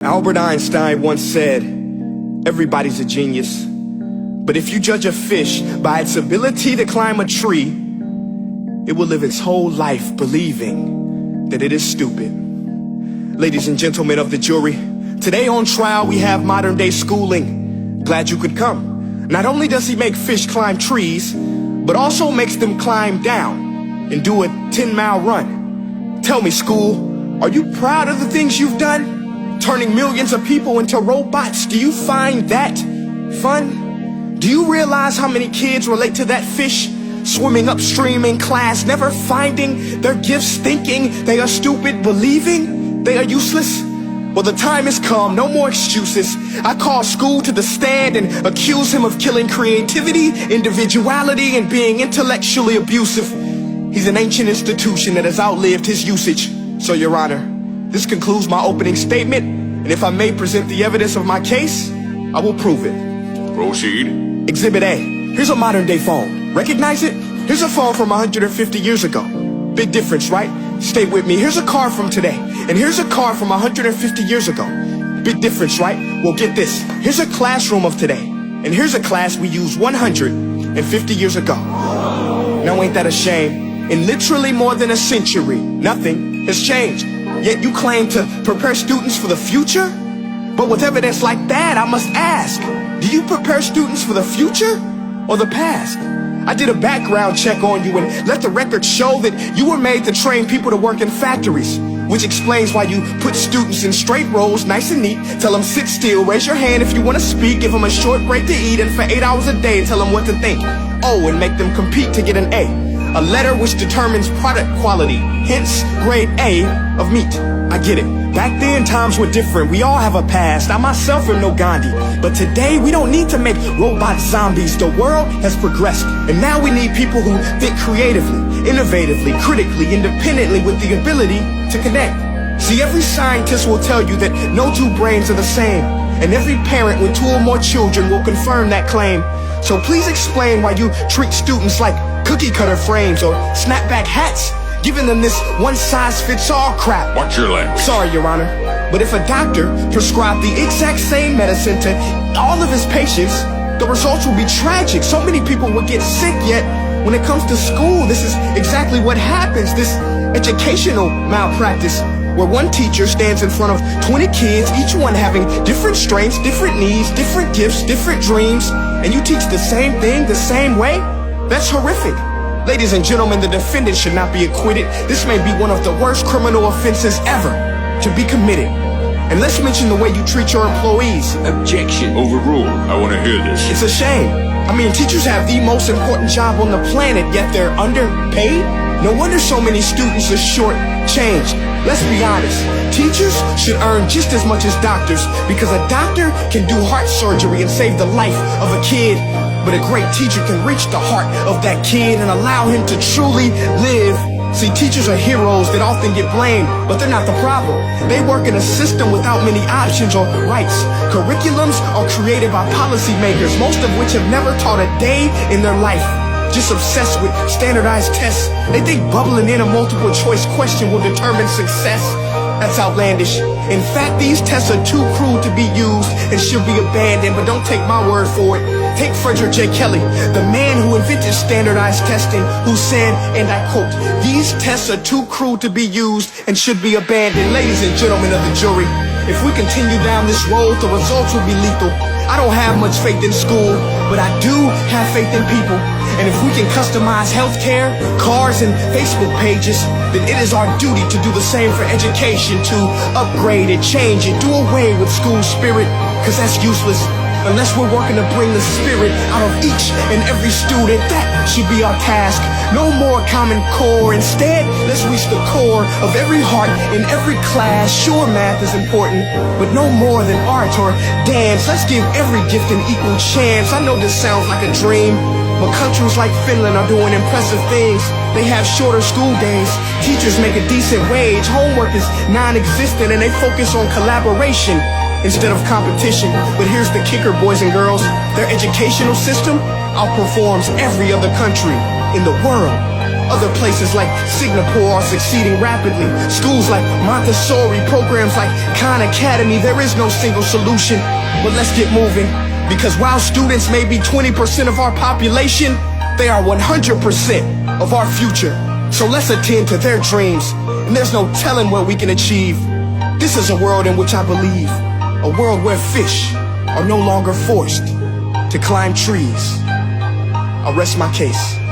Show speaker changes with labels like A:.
A: Albert Einstein once said, everybody's a genius. But if you judge a fish by its ability to climb a tree, it will live its whole life believing that it is stupid. Ladies and gentlemen of the jury, today on trial we have modern day schooling. Glad you could come. Not only does he make fish climb trees, but also makes them climb down and do a 10-mile run. Tell me, school, are you proud of the things you've done? Turning millions of people into robots, do you find that fun? Do you realize how many kids relate to that fish? Swimming upstream in class, never finding their gifts, thinking they are stupid, believing they are useless? Well, the time has come, no more excuses. I call school to the stand and accuse him of killing creativity, individuality, and being intellectually abusive. He's an ancient institution that has outlived his usage. So, Your Honor, this concludes my opening statement, and if I may present the evidence of my case, I will prove it.
B: Proceed.
A: Exhibit A. Here's a modern day phone. Recognize it? Here's a phone from 150 years ago. Big difference, right? Stay with me. Here's a car from today, and here's a car from 150 years ago. Big difference, right? Well, get this. Here's a classroom of today, and here's a class we used 150 years ago. Now ain't that a shame? In literally more than a century, nothing has changed. Yet you claim to prepare students for the future? But with evidence like that, I must ask, do you prepare students for the future or the past? I did a background check on you and let the record show that you were made to train people to work in factories, which explains why you put students in straight rows, nice and neat, tell them sit still, raise your hand if you want to speak, give them a short break to eat, and for 8 hours a day tell them what to think. Oh, and make them compete to get an A. A letter which determines product quality, hence grade A of meat. I get it. Back then, times were different. We all have a past. I myself am no Gandhi. But today, we don't need to make robot zombies. The world has progressed. And now we need people who think creatively, innovatively, critically, independently, with the ability to connect. See, every scientist will tell you that no two brains are the same. And every parent with 2 or more children will confirm that claim. So please explain why you treat students like cookie cutter frames or snapback hats, giving them this one-size-fits-all crap.
B: Watch your language.
A: Sorry, Your Honor, but if a doctor prescribed the exact same medicine to all of his patients, the results will be tragic. So many people will get sick, yet when it comes to school, this is exactly what happens. This educational malpractice, where one teacher stands in front of 20 kids, each one having different strengths, different needs, different gifts, different dreams, and you teach the same thing the same way? That's horrific. Ladies and gentlemen, the defendant should not be acquitted. This may be one of the worst criminal offenses ever to be committed. And let's mention the way you treat your employees.
B: Objection. Overruled. I want to hear this.
A: It's a shame. I mean, teachers have the most important job on the planet, yet they're underpaid? No wonder so many students are short-changed. Let's be honest. Teachers should earn just as much as doctors, because a doctor can do heart surgery and save the life of a kid. But a great teacher can reach the heart of that kid and allow him to truly live. See, teachers are heroes that often get blamed, but they're not the problem. They work in a system without many options or rights. Curriculums are created by policymakers, most of which have never taught a day in their life. Just obsessed with standardized tests. They think bubbling in a multiple choice question will determine success. That's outlandish. In fact, these tests are too cruel to be used and should be abandoned, but don't take my word for it. Take Frederick J. Kelly, the man who invented standardized testing, who said, and I quote, "These tests are too cruel to be used and should be abandoned." Ladies and gentlemen of the jury, if we continue down this road, the results will be lethal. I don't have much faith in school, but I do have faith in people. And if we can customize healthcare, cars, and Facebook pages, then it is our duty to do the same for education, to upgrade it, change it, do away with school spirit, because that's useless. Unless we're working to bring the spirit out of each and every student, that should be our task. No more Common Core. Instead, let's reach the core of every heart in every class. Sure, math is important, but no more than art or dance. Let's give every gift an equal chance. I know this sounds like a dream, but countries like Finland are doing impressive things. They have shorter school days. Teachers make a decent wage. Homework is non-existent, and they focus on collaboration instead of competition. But here's the kicker, boys and girls. Their educational system outperforms every other country in the world. Other places like Singapore are succeeding rapidly. Schools like Montessori, programs like Khan Academy. There is no single solution, but let's get moving. Because while students may be 20% of our population, they are 100% of our future. So let's attend to their dreams, and there's no telling what we can achieve. This is a world in which I believe, a world where fish are no longer forced to climb trees. I'll rest my case.